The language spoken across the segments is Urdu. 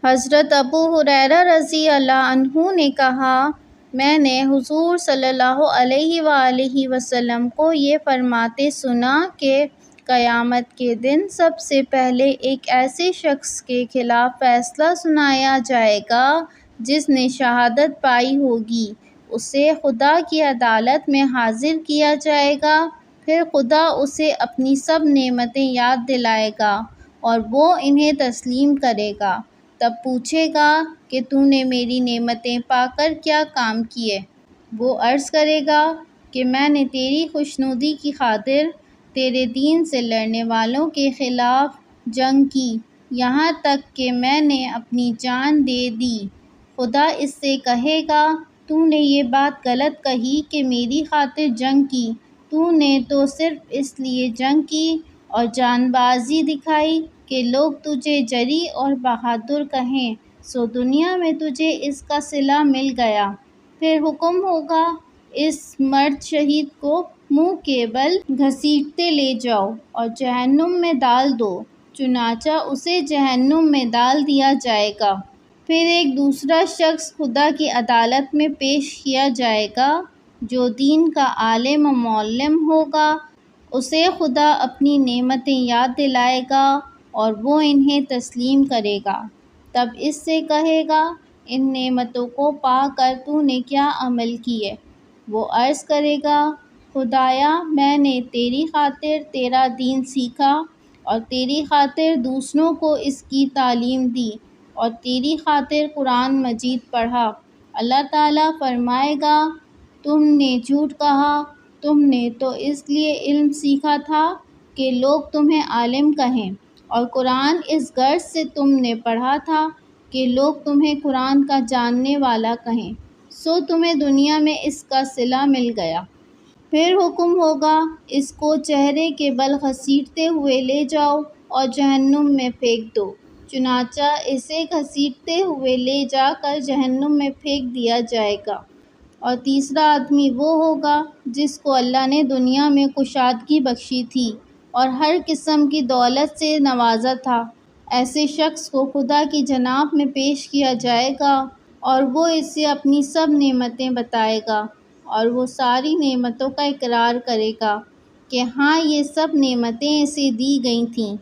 حضرت ابو ہریرہ رضی اللہ عنہ نے کہا، میں نے حضور صلی اللہ علیہ وآلہ وسلم کو یہ فرماتے سنا کہ قیامت کے دن سب سے پہلے ایک ایسے شخص کے خلاف فیصلہ سنایا جائے گا جس نے شہادت پائی ہوگی۔ اسے خدا کی عدالت میں حاضر کیا جائے گا، پھر خدا اسے اپنی سب نعمتیں یاد دلائے گا اور وہ انہیں تسلیم کرے گا۔ تب پوچھے گا کہ تو نے میری نعمتیں پا کر کیا کام کیے؟ وہ عرض کرے گا کہ میں نے تیری خوشنودی کی خاطر تیرے دین سے لڑنے والوں کے خلاف جنگ کی، یہاں تک کہ میں نے اپنی جان دے دی۔ خدا اس سے کہے گا، تو نے یہ بات غلط کہی کہ میری خاطر جنگ کی، تو نے تو صرف اس لیے جنگ کی اور جان بازی دکھائی کہ لوگ تجھے جری اور بہادر کہیں، سو دنیا میں تجھے اس کا صلہ مل گیا۔ پھر حکم ہوگا، اس مرد شہید کو منہ کے بل گھسیٹتے لے جاؤ اور جہنم میں ڈال دو۔ چنانچہ اسے جہنم میں ڈال دیا جائے گا۔ پھر ایک دوسرا شخص خدا کی عدالت میں پیش کیا جائے گا جو دین کا عالم و معلم ہوگا۔ اسے خدا اپنی نعمتیں یاد دلائے گا اور وہ انہیں تسلیم کرے گا۔ تب اس سے کہے گا، ان نعمتوں کو پا کر تو نے کیا عمل کیے؟ وہ عرض کرے گا، خدایا میں نے تیری خاطر تیرا دین سیکھا اور تیری خاطر دوسروں کو اس کی تعلیم دی اور تیری خاطر قرآن مجید پڑھا۔ اللہ تعالیٰ فرمائے گا، تم نے جھوٹ کہا، تم نے تو اس لیے علم سیکھا تھا کہ لوگ تمہیں عالم کہیں، اور قرآن اس غرض سے تم نے پڑھا تھا کہ لوگ تمہیں قرآن کا جاننے والا کہیں، سو تمہیں دنیا میں اس کا صلہ مل گیا۔ پھر حکم ہوگا، اس کو چہرے کے بل گھسیٹتے ہوئے لے جاؤ اور جہنم میں پھینک دو۔ چنانچہ اسے گھسیٹتے ہوئے لے جا کر جہنم میں پھینک دیا جائے گا۔ اور تیسرا آدمی وہ ہوگا جس کو اللہ نے دنیا میں کشادگی بخشی تھی اور ہر قسم کی دولت سے نوازا تھا۔ ایسے شخص کو خدا کی جناب میں پیش کیا جائے گا اور وہ اسے اپنی سب نعمتیں بتائے گا اور وہ ساری نعمتوں کا اقرار کرے گا کہ ہاں یہ سب نعمتیں اسے دی گئی تھیں۔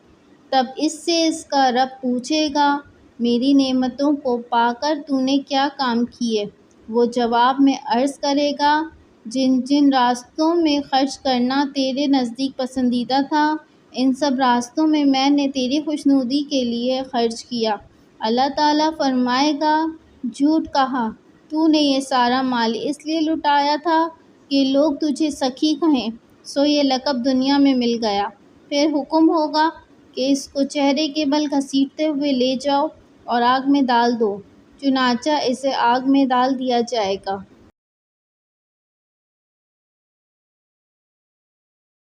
تب اس سے اس کا رب پوچھے گا، میری نعمتوں کو پا کر تو نے کیا کام کیے؟ وہ جواب میں عرض کرے گا، جن جن راستوں میں خرچ کرنا تیرے نزدیک پسندیدہ تھا، ان سب راستوں میں میں نے تیری خوشنودی کے لیے خرچ کیا۔ اللہ تعالیٰ فرمائے گا، جھوٹ کہا، تو نے یہ سارا مال اس لیے لٹایا تھا کہ لوگ تجھے سخی کہیں، سو یہ لقب دنیا میں مل گیا۔ پھر حکم ہوگا کہ اس کو چہرے کے بل گھسیٹتے ہوئے لے جاؤ اور آگ میں ڈال دو۔ چنانچہ اسے آگ میں ڈال دیا جائے گا۔